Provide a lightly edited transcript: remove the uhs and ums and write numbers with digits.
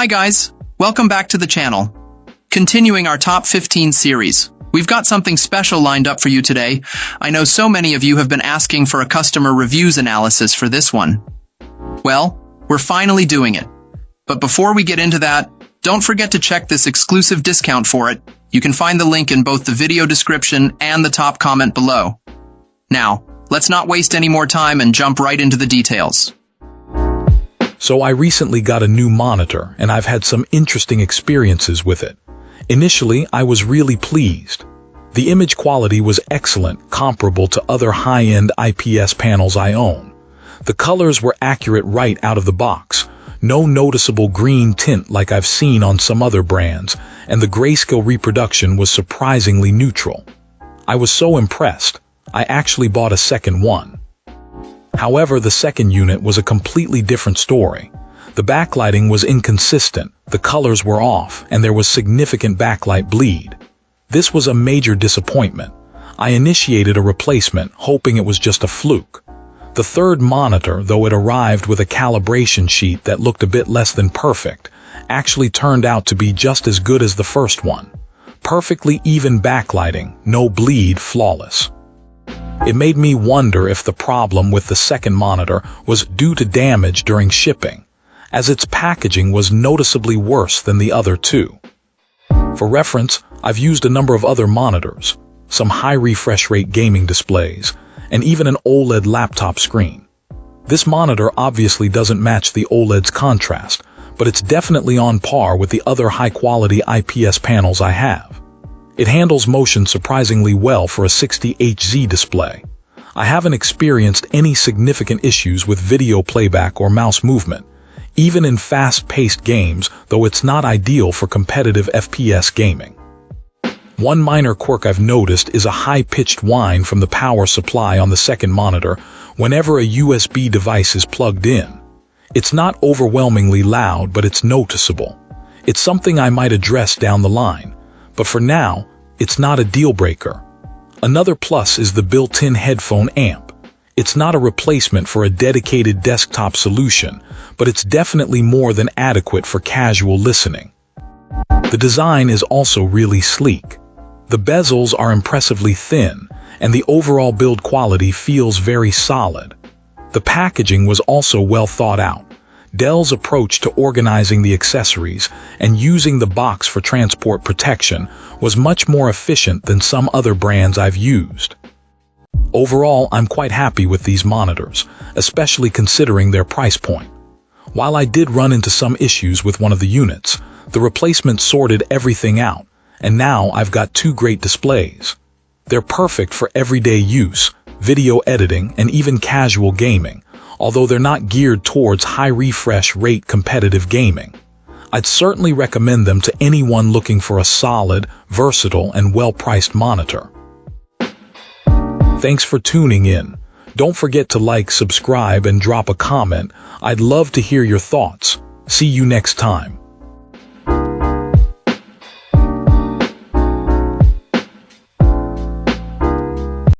Hi guys, welcome back to the channel. Continuing our top 15 series, we've got something special lined up for you today. I know so many of you have been asking for a customer reviews analysis for this one. Well, we're finally doing it. But before we get into that, don't forget to check this exclusive discount for it. You can find the link in both the video description and the top comment below. Now, let's not waste any more time and jump right into the details. So I recently got a new monitor, and I've had some interesting experiences with it. Initially, I was really pleased. The image quality was excellent, comparable to other high-end IPS panels I own. The colors were accurate right out of the box. No noticeable green tint like I've seen on some other brands, and the grayscale reproduction was surprisingly neutral. I was so impressed, I actually bought a second one. However, the second unit was a completely different story. The backlighting was inconsistent, the colors were off, and there was significant backlight bleed. This was a major disappointment. I initiated a replacement, hoping it was just a fluke. The third monitor, though it arrived with a calibration sheet that looked a bit less than perfect, actually turned out to be just as good as the first one. Perfectly even backlighting, no bleed, flawless. It made me wonder if the problem with the second monitor was due to damage during shipping, as its packaging was noticeably worse than the other two. For reference, I've used a number of other monitors, some high refresh rate gaming displays, and even an OLED laptop screen. This monitor obviously doesn't match the OLED's contrast, but it's definitely on par with the other high-quality IPS panels I have. It handles motion surprisingly well for a 60Hz display. I haven't experienced any significant issues with video playback or mouse movement, even in fast-paced games, though it's not ideal for competitive FPS gaming. One minor quirk I've noticed is a high-pitched whine from the power supply on the second monitor whenever a USB device is plugged in. It's not overwhelmingly loud, but it's noticeable. It's something I might address down the line, but for now, it's not a deal-breaker. Another plus is the built-in headphone amp. It's not a replacement for a dedicated desktop solution, but it's definitely more than adequate for casual listening. The design is also really sleek. The bezels are impressively thin, and the overall build quality feels very solid. The packaging was also well thought out. Dell's approach to organizing the accessories and using the box for transport protection was much more efficient than some other brands I've used. Overall, I'm quite happy with these monitors, especially considering their price point. While I did run into some issues with one of the units, the replacement sorted everything out, and now I've got two great displays. They're perfect for everyday use, video editing, and even casual gaming, although they're not geared towards high refresh rate competitive gaming. I'd certainly recommend them to anyone looking for a solid, versatile, and well-priced monitor. Thanks for tuning in. Don't forget to like, subscribe, and drop a comment. I'd love to hear your thoughts. See you next time.